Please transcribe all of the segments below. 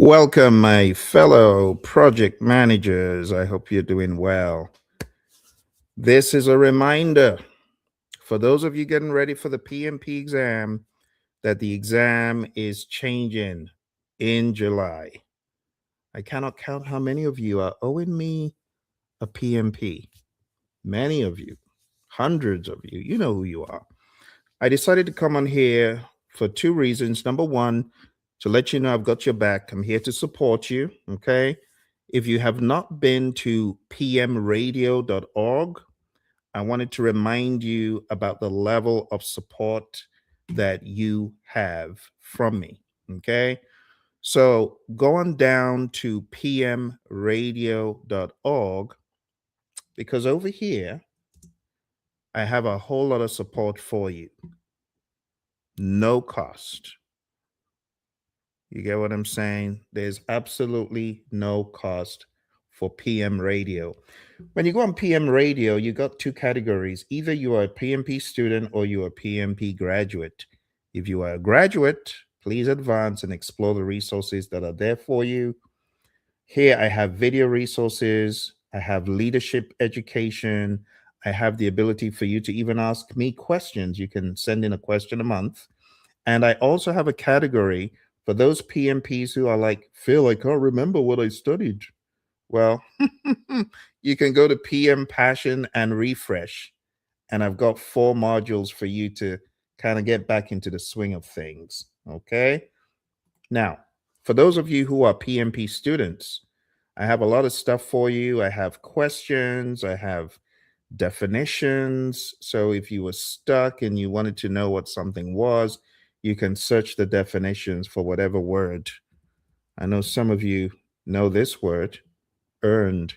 Welcome, my fellow project managers. I hope you're doing well. This is a reminder for those of you getting ready for the PMP exam that the exam is changing in July. I cannot count how many of you are owing me a PMP. Many of you, hundreds of you, you know who you are. I decided to come on here for two reasons. Number one, to let you know I've got your back. I'm here to support you. Okay. If you have not been to pmradio.org, I wanted to remind you about the level of support that you have from me. Okay. So go on down to pmradio.org because over here, I have a whole lot of support for you. No cost. You get what I'm saying? There's absolutely no cost for PM radio. When you go on PM radio, you got two categories. Either you are a PMP student or you are a PMP graduate. If you are a graduate, please advance and explore the resources that are there for you. Here I have video resources, I have leadership education, I have the ability for you to even ask me questions. You can send in a question a month. And I also have a category for those PMPs who are like, Phil, I can't remember what I studied. Well, you can go to PM Passion and Refresh. And I've got four modules for you to kind of get back into the swing of things. Okay. Now, for those of you who are PMP students, I have a lot of stuff for you. I have questions, I have definitions. So if you were stuck and you wanted to know what something was, you can search the definitions for whatever word. I know some of you know this word, earned.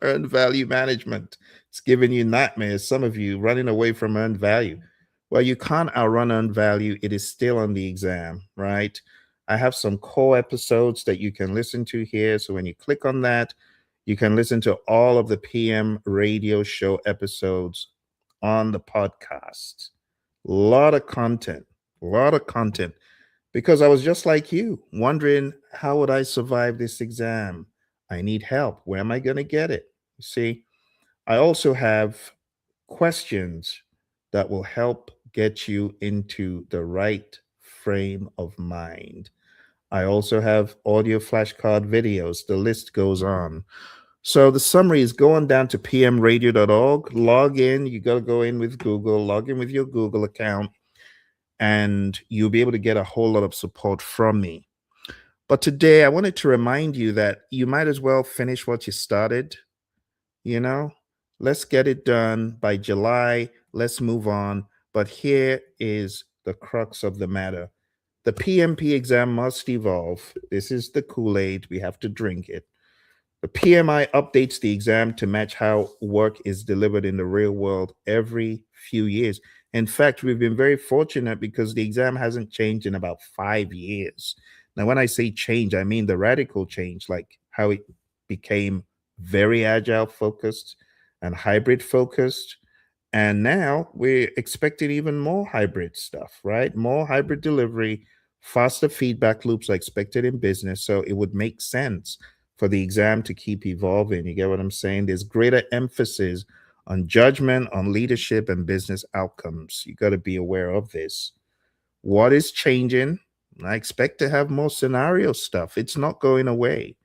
Earned value management. It's giving you nightmares. Some of you running away from earned value. Well, you can't outrun earned value. It is still on the exam, right? I have some core episodes that you can listen to here. So when you click on that, you can listen to all of the PM radio show episodes on the podcast. A lot of content, a lot of content. Because I was just like you, wondering how would I survive this exam? I need help. Where am I going to get it? You see, I also have questions that will help get you into the right frame of mind. I also have audio flashcard videos. The list goes on. So the summary is go on down to pmradio.org, log in. You got to go in with Google, log in with your Google account, and you'll be able to get a whole lot of support from me. But today I wanted to remind you that you might as well finish what you started. You know, let's get it done by July. Let's move on. But here is the crux of the matter. The PMP exam must evolve. This is the Kool-Aid. We have to drink it. The PMI updates the exam to match how work is delivered in the real world every few years. In fact, we've been very fortunate because the exam hasn't changed in about 5 years. Now, when I say change, I mean the radical change, like how it became very agile focused and hybrid focused. And now we're expecting even more hybrid stuff, right? More hybrid delivery, faster feedback loops are expected in business. So it would make sense for the exam to keep evolving. You get what I'm saying? There's greater emphasis on judgment, on leadership, and business outcomes. You got to be aware of this. What is changing? I expect to have more scenario stuff. It's not going away.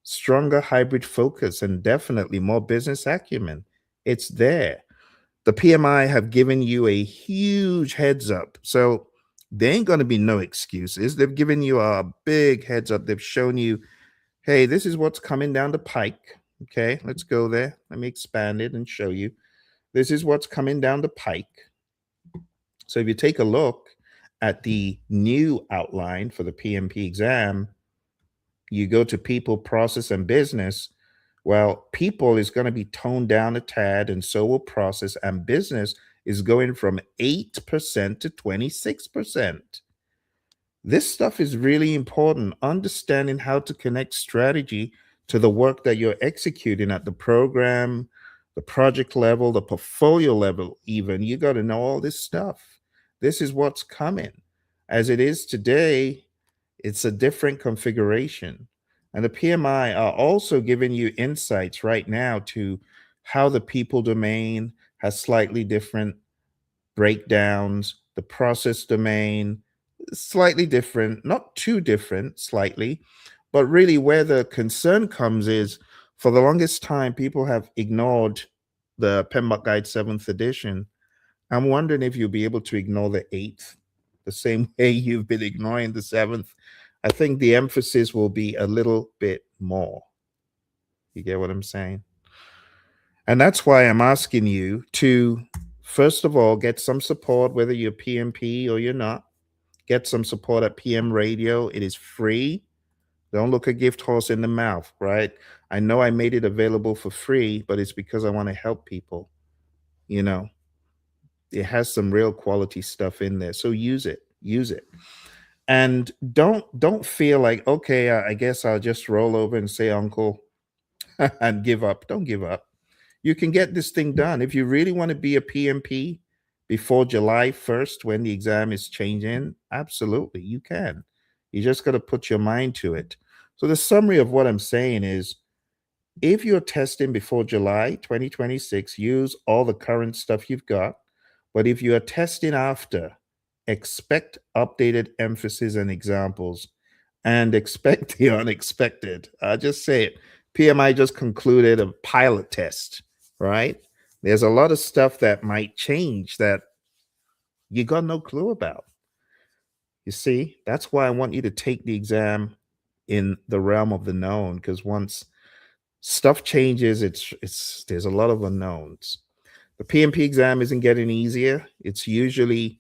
Stronger hybrid focus and definitely more business acumen. It's there. The PMI have given you a huge heads up. So there ain't going to be no excuses. They've given you a big heads up. They've shown you, hey, this is what's coming down the pike. Okay, let's go there. Let me expand it and show you. This is what's coming down the pike. So if you take a look at the new outline for the PMP exam, you go to people, process, and business. Well, people is going to be toned down a tad, and so will process, and business is going from 8% to 26%. This stuff is really important. Understanding how to connect strategy to the work that you're executing at the program, the project level, the portfolio level, even. You got to know all this stuff. This is what's coming. As it is today, It's a different configuration. And the PMI are also giving you insights right now to how the people domain has slightly different breakdowns, the process domain, slightly different, not too different, slightly, but really where the concern comes is for the longest time, people have ignored the PMBOK Guide 7th edition. I'm wondering if you'll be able to ignore the 8th the same way you've been ignoring the 7th. I think the emphasis will be a little bit more. You get what I'm saying? And that's why I'm asking you to, first of all, get some support, whether you're PMP or you're not. Get some support at PM Radio. It is free. Don't look a gift horse in the mouth, right? I know I made it available for free, but it's because I want to help people. You know, it has some real quality stuff in there. So use it. Use it. And don't feel like, okay, I guess I'll just roll over and say uncle and give up. Don't give up. You can get this thing done. If you really want to be a PMP before July 1st, when the exam is changing, absolutely, you can. You just got to put your mind to it. So, the summary of what I'm saying is if you're testing before July 2026, use all the current stuff you've got. But if you are testing after, expect updated emphasis and examples and expect the unexpected. I just say it. PMI just concluded a pilot test, right? There's a lot of stuff that might change that you got no clue about. You see, that's why I want you to take the exam in the realm of the known, because once stuff changes, it's there's a lot of unknowns. The PMP exam isn't getting easier. It's usually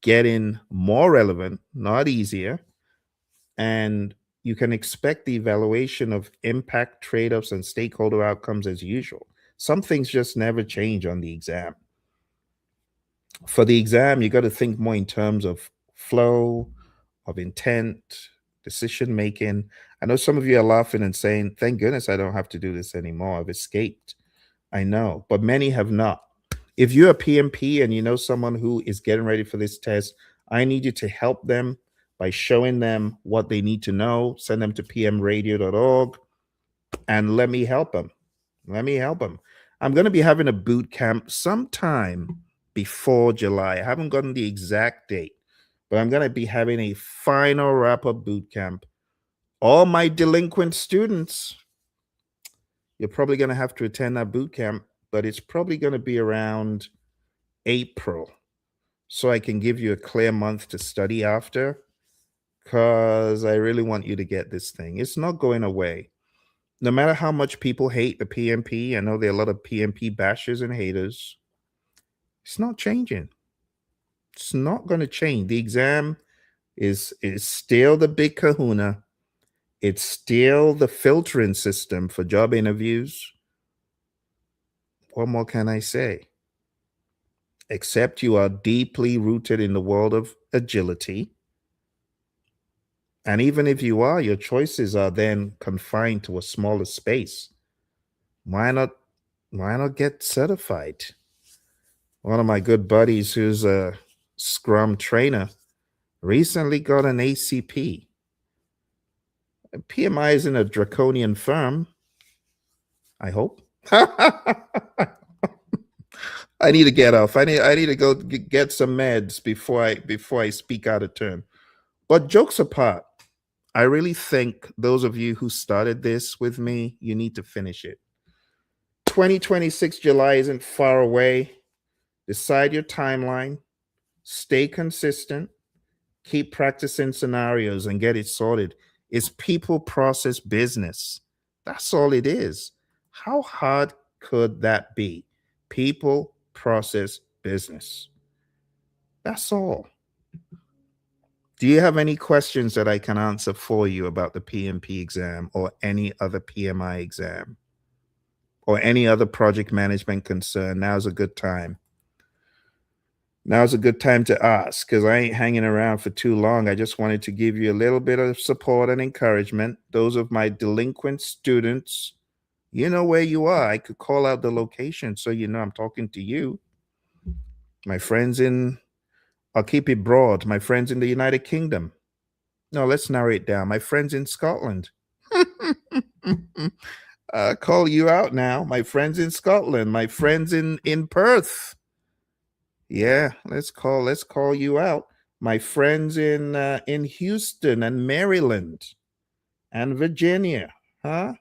getting more relevant, not easier. And you can expect the evaluation of impact, trade offs, and stakeholder outcomes as usual. Some things just never change on the exam. For the exam, you got to think more in terms of flow, of intent, decision making. I know some of you are laughing and saying, thank goodness I don't have to do this anymore. I've escaped. I know, but many have not. If you're a PMP and you know someone who is getting ready for this test, I need you to help them by showing them what they need to know. Send them to pmradio.org and let me help them. Let me help them. I'm going to be having a boot camp sometime before July. I haven't gotten the exact date, but I'm going to be having a final wrap up boot camp. All my delinquent students, you're probably going to have to attend that boot camp, but it's probably going to be around April. So I can give you a clear month to study after, because I really want you to get this thing. It's not going away. No matter how much people hate the PMP, I know there are a lot of PMP bashers and haters. It's not changing. It's not going to change. The exam is still the big kahuna. It's still the filtering system for job interviews. What more can I say? Except you are deeply rooted in the world of agility. And even if you are, your choices are then confined to a smaller space. Why not get certified? One of my good buddies who's a Scrum trainer recently got an ACP. PMI isn't a draconian firm, I hope. I need to get off. I need to go get some meds before I speak out of turn. But jokes apart, I really think those of you who started this with me, you need to finish it. 2026 July isn't far away. Decide your timeline, stay consistent, keep practicing scenarios and get it sorted. It's people, process, business. That's all it is. How hard could that be? People, process, business. That's all. Do you have any questions that I can answer for you about the PMP exam or any other PMI exam or any other project management concern? Now's a good time. Now's a good time to ask, because I ain't hanging around for too long. I just wanted to give you a little bit of support and encouragement. Those of my delinquent students, you know where you are. I could call out the location so you know I'm talking to you. My friends in, I'll keep it broad, my friends in the United Kingdom. No, let's narrow it down. My friends in Scotland. Call you out now. My friends in Scotland. My friends in Perth. Yeah, let's call you out. My friends in Houston and Maryland and Virginia. Huh?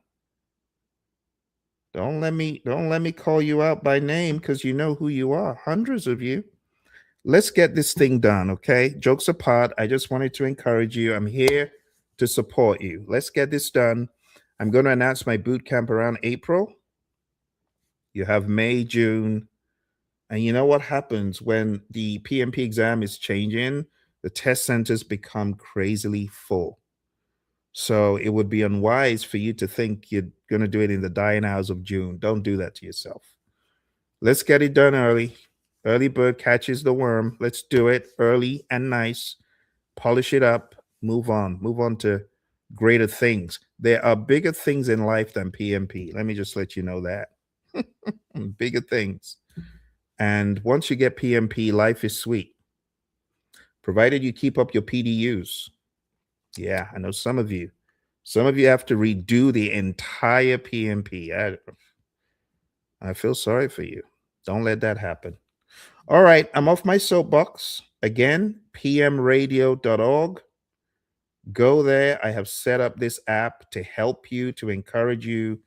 Don't let me call you out by name because you know who you are. Hundreds of you. Let's get this thing done, okay? Jokes apart, I just wanted to encourage you. I'm here to support you. Let's get this done. I'm going to announce my boot camp around April. You have May, June, and you know what happens when the PMP exam is changing? The test centers become crazily full. So it would be unwise for you to think you're going to do it in the dying hours of June. Don't do that to yourself. Let's get it done early. Early bird catches the worm. Let's do it early and nice. Polish it up. Move on to greater things. There are bigger things in life than PMP. Let me just let you know that. Bigger things. And once you get PMP, life is sweet, provided you keep up your PDUs. Yeah, I know some of you. Some of you have to redo the entire PMP. I feel sorry for you. Don't let that happen. All right, I'm off my soapbox. Again, pmradio.org. Go there. I have set up this app to help you, to encourage you,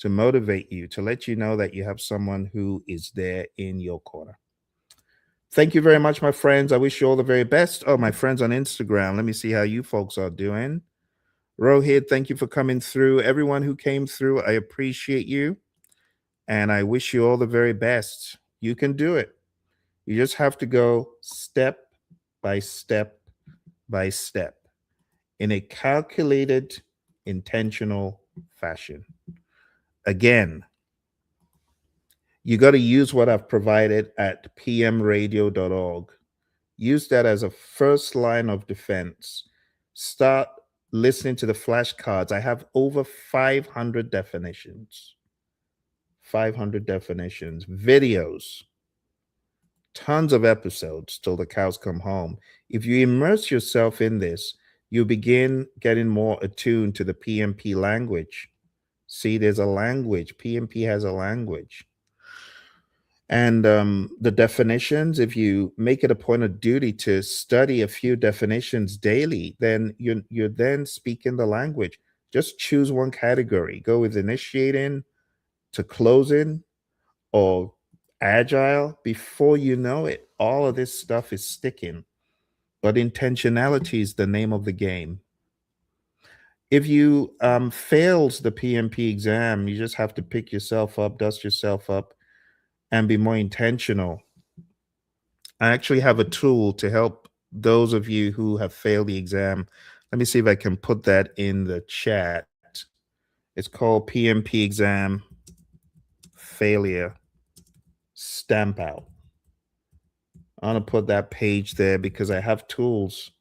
to motivate you, to let you know that you have someone who is there in your corner. Thank you very much, my friends. I wish you all the very best. Oh, my friends on Instagram, let me see how you folks are doing. Rohit, thank you for coming through. Everyone who came through, I appreciate you. And I wish you all the very best. You can do it. You just have to go step by step by step in a calculated, intentional fashion. Again, you got to use what I've provided at pmradio.org. Use that as a first line of defense. Start listening to the flashcards. I have over 500 definitions, 500 definitions, videos, tons of episodes till the cows come home. If you immerse yourself in this, you begin getting more attuned to the PMP language. See, there's a language. PMP has a language. And the definitions, if you make it a point of duty to study a few definitions daily, then you're then speaking the language. Just choose one category. Go with initiating to closing or agile. Before you know it, all of this stuff is sticking. But intentionality is the name of the game. If you failed the PMP exam, you just have to pick yourself up, dust yourself up, and be more intentional. I actually have a tool to help those of you who have failed the exam. Let me see if I can put that in the chat. It's called PMP exam failure stamp out. I want to put that page there because I have tools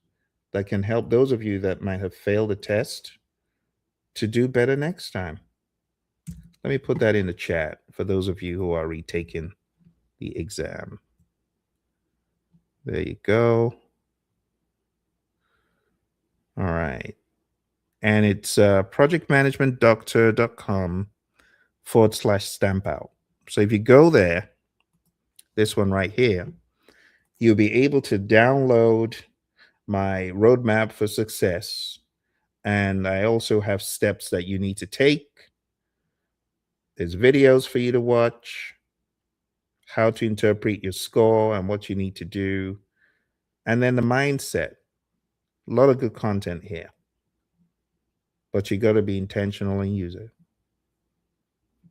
that can help those of you that might have failed a test to do better next time. Let me put that in the chat for those of you who are retaking the exam. There you go. All right. And it's projectmanagementdoctor.com/stamp out. So if you go there, this one right here, you'll be able to download my roadmap for success. And I also have steps that you need to take. There's videos for you to watch, how to interpret your score and what you need to do. And then the mindset. A lot of good content here. But you got to be intentional and use it.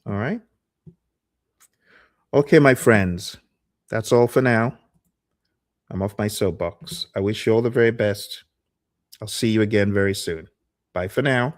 All right. Okay, my friends. That's all for now. I'm off my soapbox. I wish you all the very best. I'll see you again very soon. Bye for now.